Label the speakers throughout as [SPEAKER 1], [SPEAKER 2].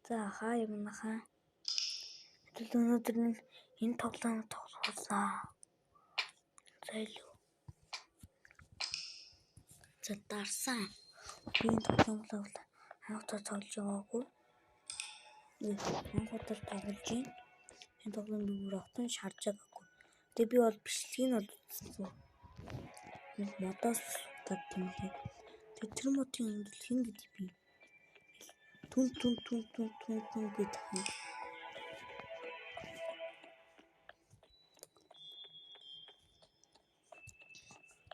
[SPEAKER 1] За хаа юм нахаа. Өнөөдөр нь энэ тоглоом тоглоснаа. За илүү. За дарсан. Би энэ тоглоом хаалтаа тоглож байгаагүй. Монголоор тоглож байна. Энэ тоглоом би бүр отон шарж байгаагүй. Тэгээ би бол бичлэгийг нь үзсэн. Модоос таг тэмээ. Тэр мотын ангил хин гэдэг би. Түн гэдэг юм.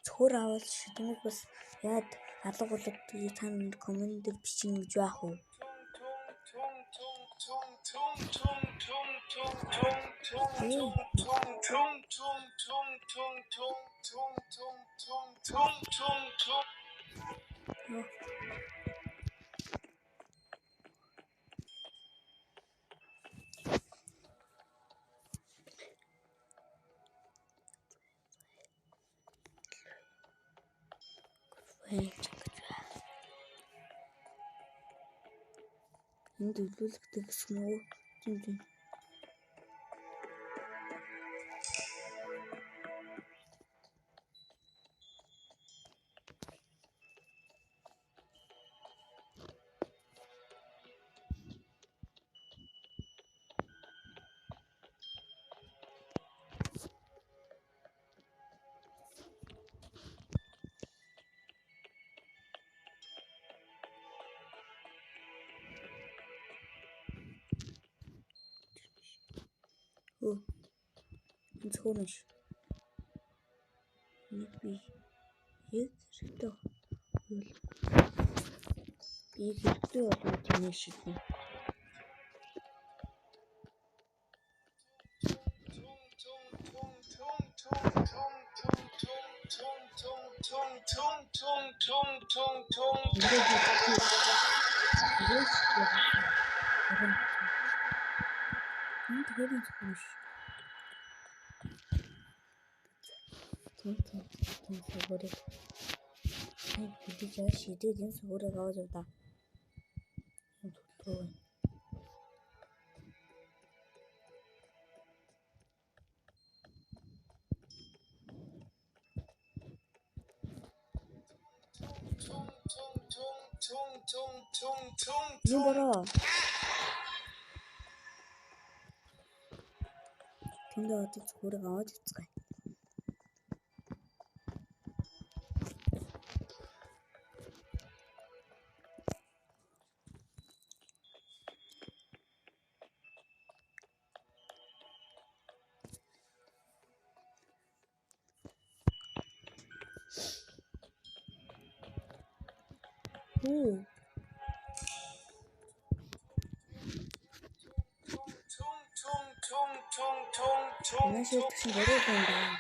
[SPEAKER 1] Цөхөр аваад шидмэг бас яад алга болгодгийг тань комментээр бичнэ гэж яах вэ? Энд өвлөлттэй гэсэн үү? Тийм. Энэ цөөнөш. Би хэрэгтэй болов тийм шийднэ. Шийдээд энэ сүгүүрийг аваад явдаа. Юураа? Тэндээ одоо сүгүүрийг аваад явцгаая. Нашид чинь дөрөв хүн байна.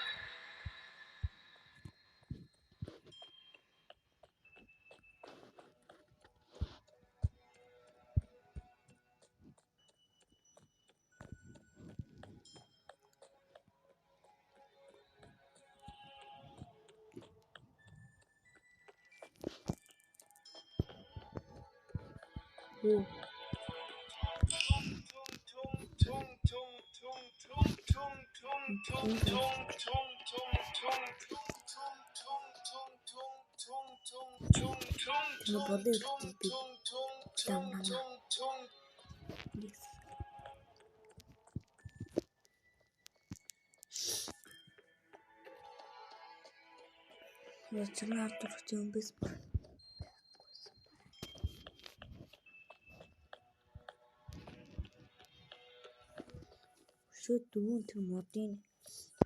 [SPEAKER 1] Шүүд дүүн тэр модын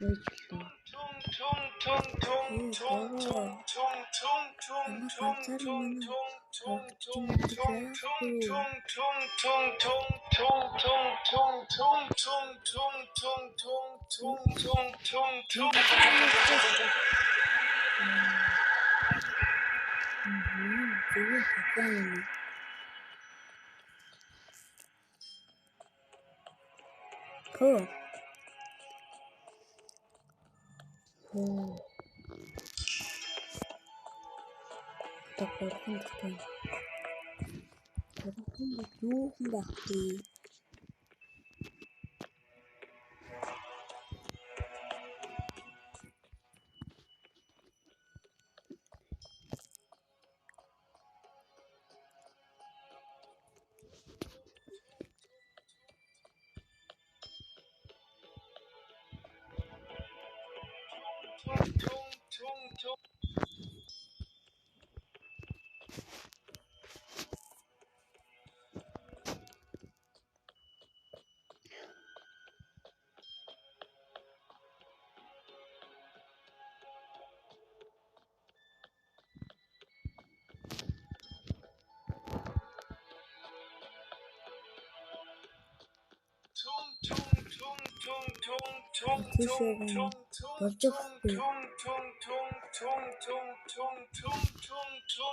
[SPEAKER 1] нөөцлөө. Так, Юу хүн байх вэ? Болж өгөхгүй.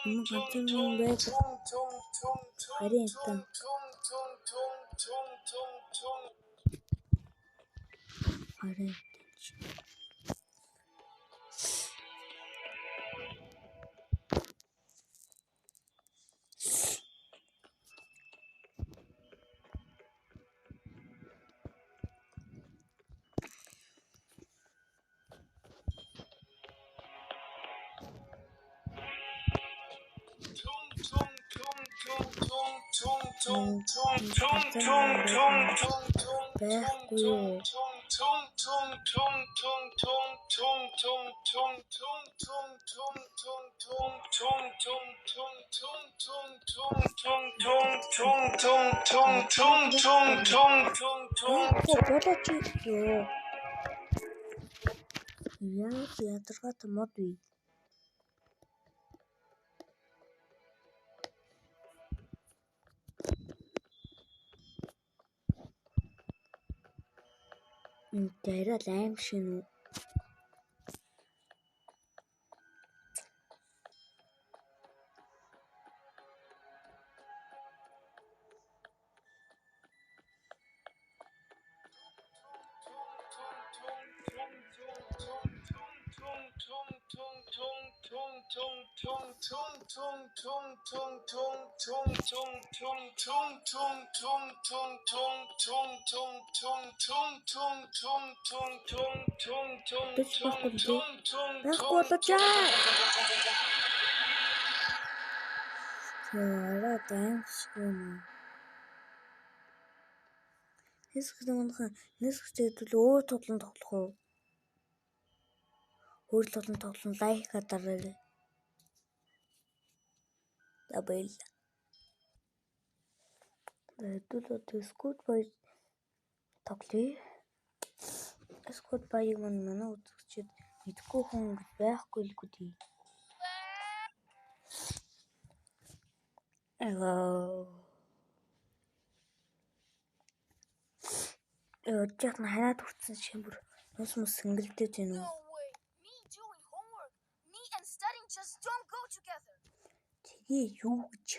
[SPEAKER 1] Юм ганцхан юм байж. Харин та. Харин байхгүй юу? Ядаргатай мод бий. Дайраа лайм шин үү? Нэсгчтэй өөр тоглоом тоглох уу? Өөр тоглоом лайк дараарай. Дабл. Скут бай тоглоё. Скут баяг манай үзэгчид мэдгүй хүн байхгүй л гүдий. Жах на ханаад хүрсэн шимбэр нус сэнгэлдэж байна уу? Тэгээ юу гэж?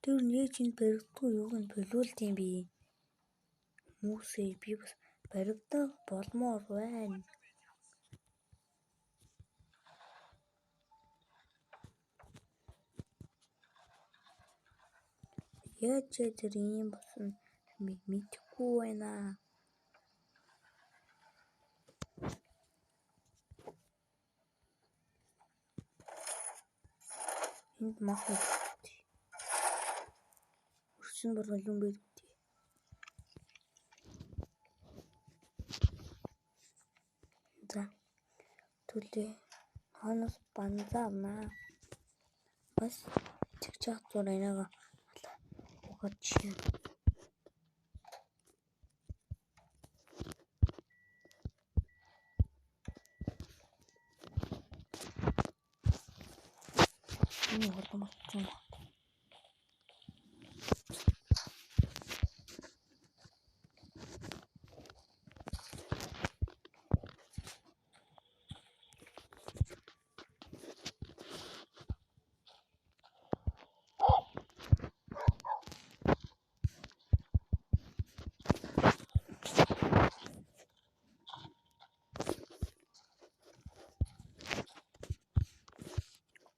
[SPEAKER 1] Тэр нэг чинь баригдгүй юуг нь болиулд юм би. Хүмүүсээ би бас баригдах болмоор байна. Яаж тэр юм болсон мэдэхгүй байна. Энд махан өрсөн боролон байдаг. Түлээ. Ханаас банзаамаа. Бас чигчээ зур энэга угад чи. Энэ хурдан болчихсон.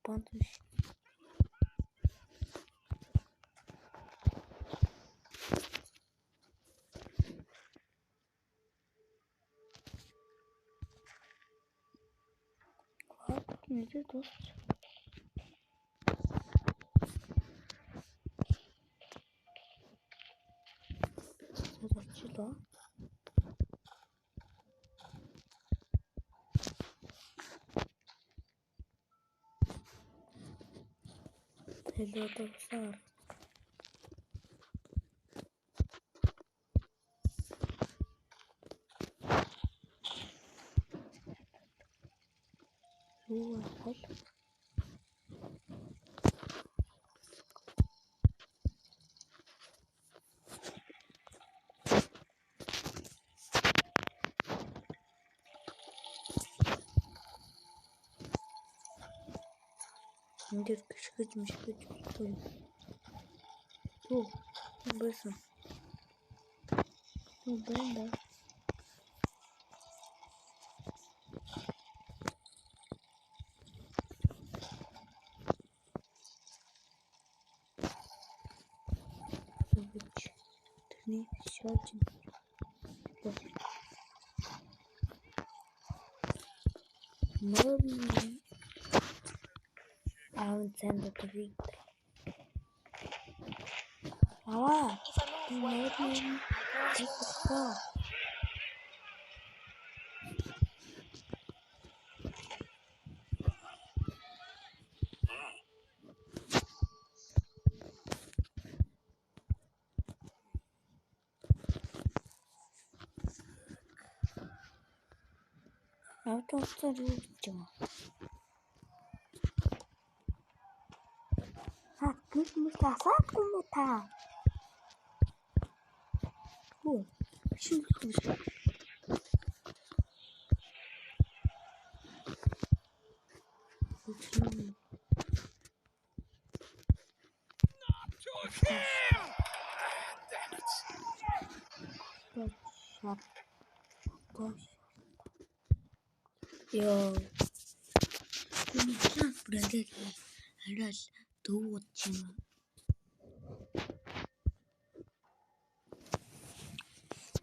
[SPEAKER 1] Бантш. Нэр тус. Зочилоо. Телеодосаар. Юу хол? Эндэр гიშгэж мишгэж болтой. Юу? Бэсэн. Юу бэнда? Тэрний шоуч. Мөрний центр төвийг. Аа. Мөрний. Тэсэхгүй. Автобусаар юу гэж юм? Гүмс асаахгүй мó та. Хөө. Шинэ. Йоо. Гүмс брэндээ арай л дүүгд юм.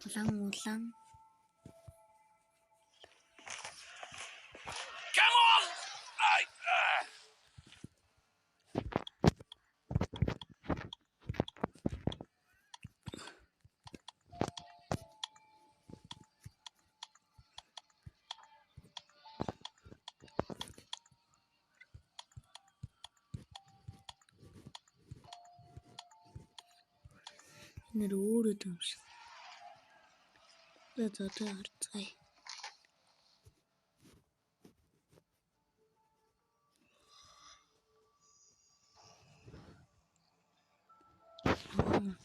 [SPEAKER 1] Улаан.
[SPEAKER 2] Come on!
[SPEAKER 1] Нэр өөрөө дэмш. За харцгаая.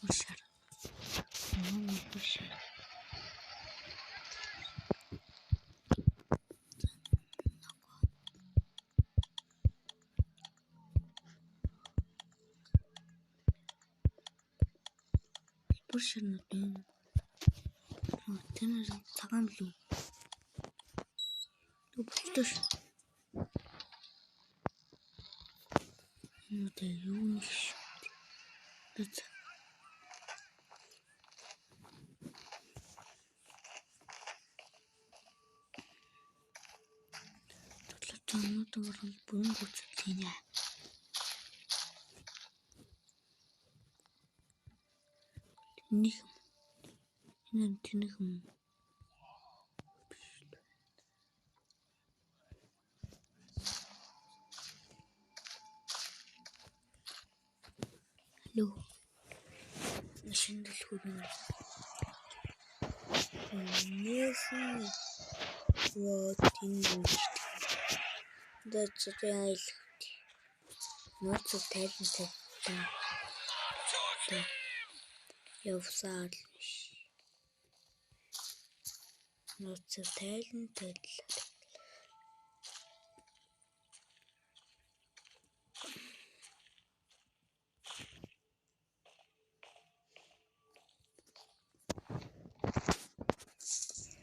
[SPEAKER 1] Хушаар. Бушнууд юм. Тэнэр цагаан лүү. Төвчдөш. Нүдэ юу нэг шүү. Тэт. Тодлоо бүрэн гүцэлтийнэ. Нэг энэ тэнэг юм. Юу? Шиндэл хүрэн. Нэсэн. Вот энэ. That's the island. Not so talented. Явсаар. Not so talented.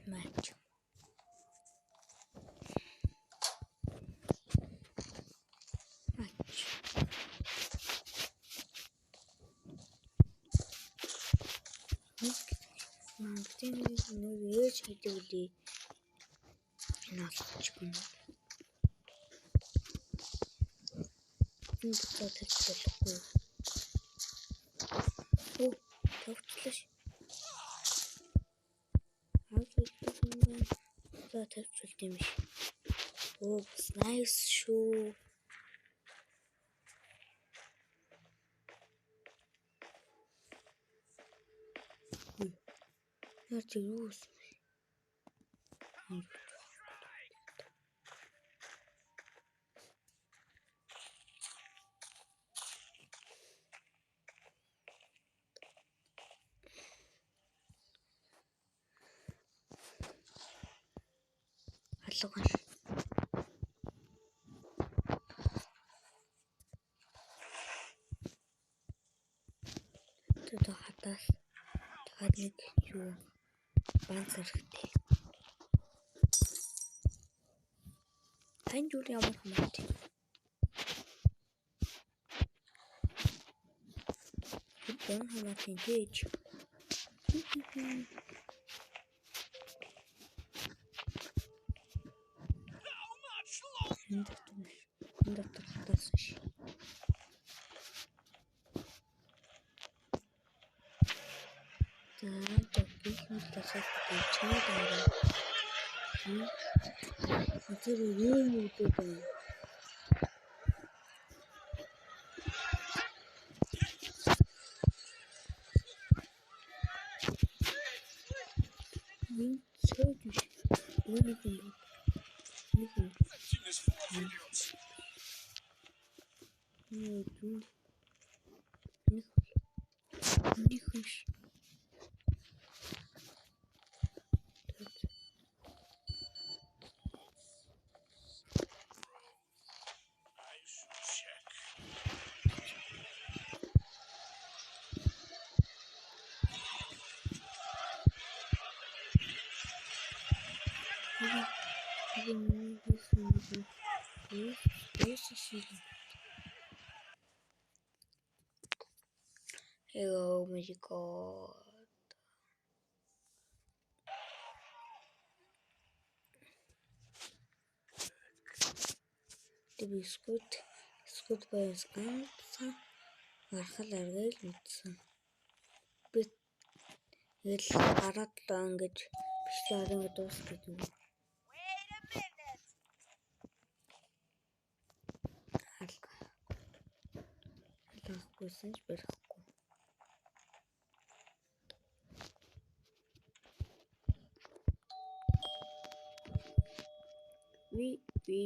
[SPEAKER 1] Match. Нэг ээж хийдэг үлээ. Наалчгүй. Энэ бодож болохгүй. Оо, тавчлаа. За тавчулт юм биш. Оо, nice шүү. Яа чи юу вэ? Алгал. Тэд хатаас дахиад нэг юу банк хэрэгтэй. Тань юу ямар хамаатай. Бон хамаатай гэж. Энэ дотор хатаасан ши. Гихмэл тасаад чимээ даа. Тэр юу гэдэг вэ? Вин цэвэр. Нэг юм. Oh my god. The biscuit was ганцхан гарахал аргыг мэдсэн. Би ил гараад л ингэж бишээ арга дуус гэдэг. Алгагүйсэн ч барихгүй. Ви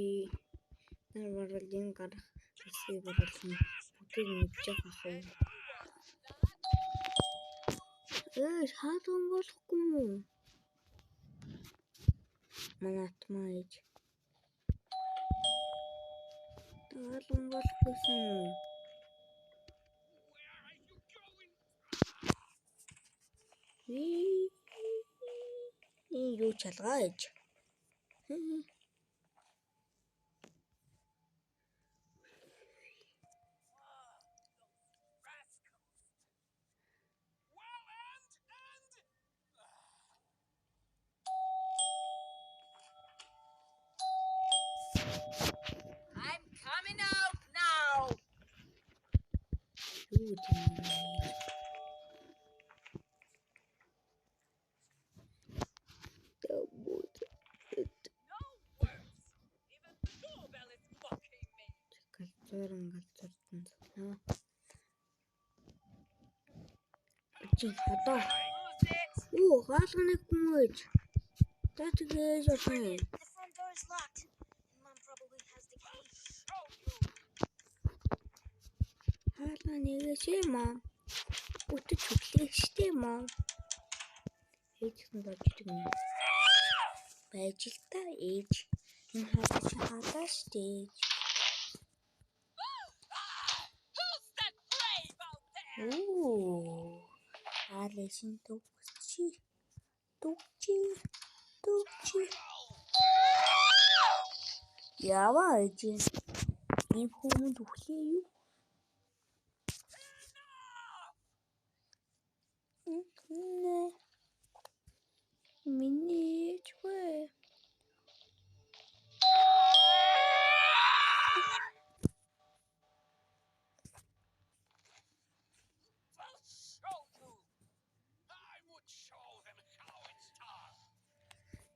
[SPEAKER 1] нарварлын гарах хэсгийг борлон бүгдийг мэдчих ахав. Хаалган болохгүй мүү? Манатмаа ээж. Хаалган болохгүйсэн үү? Юу чалгаа ээж.
[SPEAKER 2] I'm coming out now.
[SPEAKER 1] No words.
[SPEAKER 2] Even the doorbell is mocking me.
[SPEAKER 1] Галзууран галзууртан санаа. Чи хадаа.
[SPEAKER 2] Who's it?
[SPEAKER 1] Оо, хаалганыг хүмүүж. Тэгээс болсон.
[SPEAKER 3] The front door is locked. Mom probably has the key.
[SPEAKER 1] Хаалга нэгээшээ маа. Бүтэж хүлээх штэ маа. Ээж нь дождөг юм. Байж л та ээж. Энэ хаалга чи хадаа штэ.
[SPEAKER 2] Who's that brave out there?
[SPEAKER 1] Оо. Алэшин төгчи. Яваа ээж. Ийм хүмүүнд өглөө юу? Миний чвэ.
[SPEAKER 2] I'll show you. I would show them how it's done.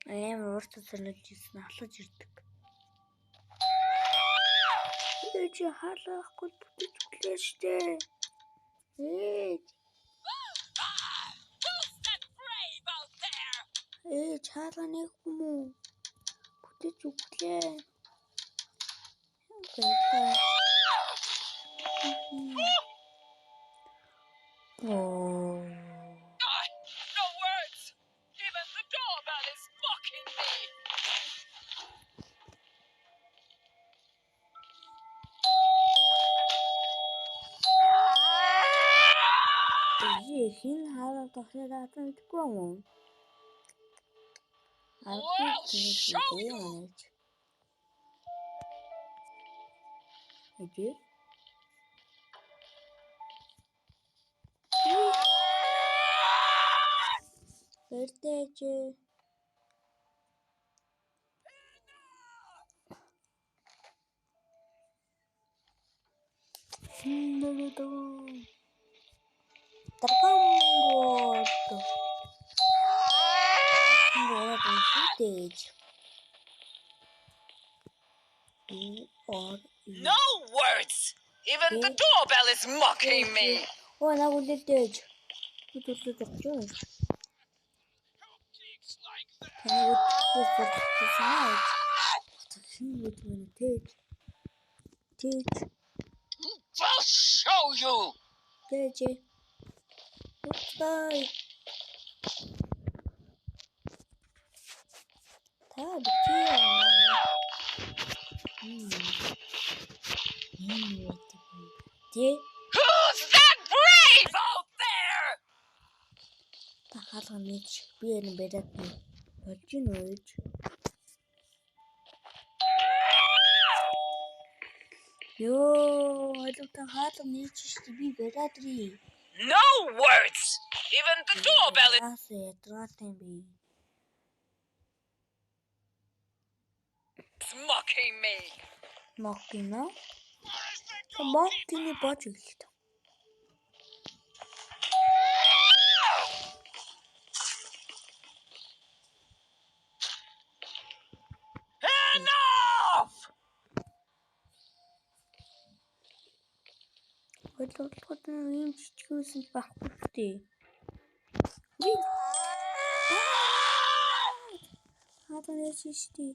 [SPEAKER 1] Амар урт цолж ирсэн алхаж ирдэг. Ээж хаалгахгүй бүтэж өглөө штэ. Ээж.
[SPEAKER 2] Who's that brave out there?
[SPEAKER 1] Ээж хаалга нэг хүмүү бүтэж өглөө. Oh.
[SPEAKER 2] No words. Even the doorbell is mocking me.
[SPEAKER 1] Хин хаалга тохиолдож байгаа гэдэггүй юм уу?
[SPEAKER 2] Well, show you.
[SPEAKER 1] Ээж. Бэрдэж. Таргамбот.
[SPEAKER 2] No words. Even the doorbell is mocking me.
[SPEAKER 1] Оо нагуулдэж. Түлхэж очоо.
[SPEAKER 2] Geeks like that.
[SPEAKER 1] Таны үтгэсэн. Хин үтгэн тэж.
[SPEAKER 2] I'll show you.
[SPEAKER 1] Тэж. Бай. Та битээ.
[SPEAKER 2] Who's that brave out there?
[SPEAKER 1] Та хаалга нэг би энэ бэрээд болж ийн үеж. Ёо, та хаалга нэг чи би бэрээд ри.
[SPEAKER 2] No words. Even the doorbell is
[SPEAKER 1] Аас ятгаатай би.
[SPEAKER 2] mocking me.
[SPEAKER 1] Мокино. Мокины бож иглээ.
[SPEAKER 2] Enough!
[SPEAKER 1] Бодлогод ийм чичгүүсэнд байхгүй дээ. Хатаны чишти.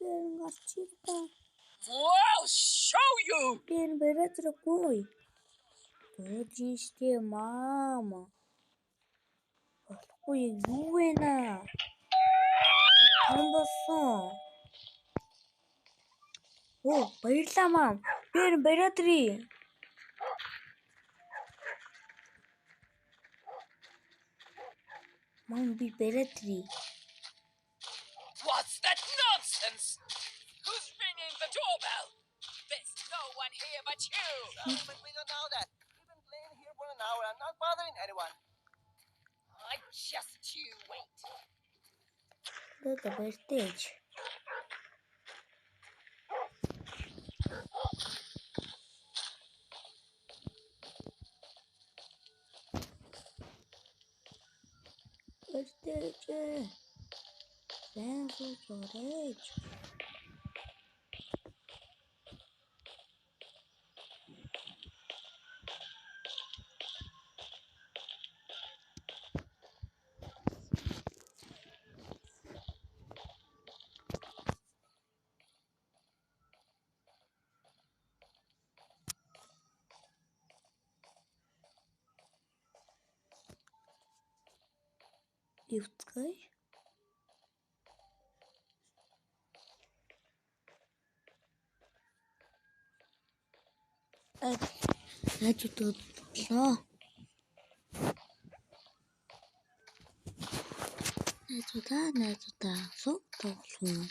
[SPEAKER 1] Гэн гарчита.
[SPEAKER 2] I'll show you.
[SPEAKER 1] Гэн бэрэтрэхгүй. Божиштэй мама. Болохгүй юу вэ наа? Хамбасан. Оо, баярлаа мам. Гэн бэрэтрий. Мам би бэрэтрий.
[SPEAKER 2] What's that nonsense? Who's ringing the doorbell? There's no one here but you.
[SPEAKER 4] But we don't know that. We've been playing here for an hour and not bothering anyone.
[SPEAKER 2] Just you wait.
[SPEAKER 1] Дата бэртэж. Бэртэж. Бэнсүү чорэж. Евцгай. Найзуудад бодлоо. Найзуудаа сууг тоглоом.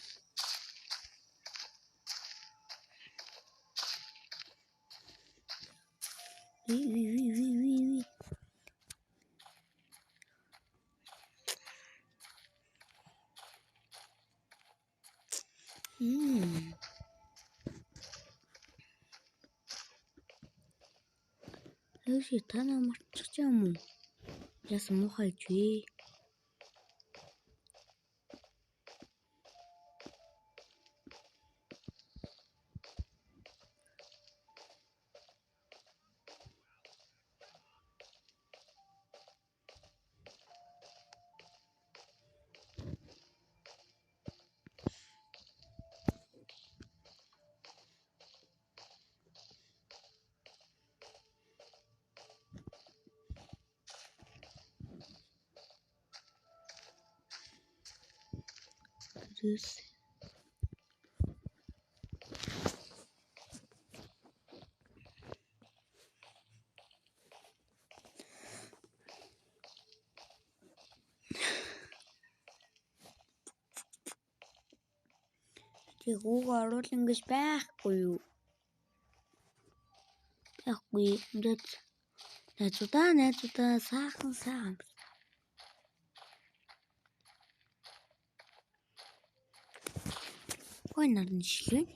[SPEAKER 1] Ви. Эвши та намайг марчих юм уу? Яасан муухай вэ? This. Тэг ууг оруулан гэж байхгүй юу? Байхгүй. Ингээд найзуудаа сайхан. Ой нарны шилэн.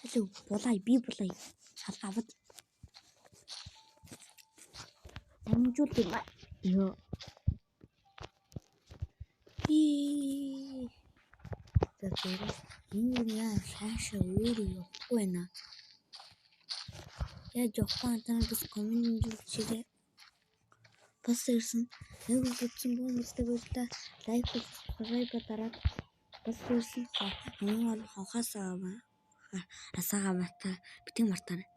[SPEAKER 1] Hello, би булай. Аваад. Амжуулт юм аа. Ёо. Тэгэхээр энэ яа шаашаа өөрөө явахгүй байна. Яаж явахгүй танаас комент хийчихээ. Бас ирсэн. Нэг үзсэн хүмүүстэй баярлалаа. Лайк хийх, subscribe дараад бас ирсэн. Мөн хавхасаа асаага бата битгий мартаарай.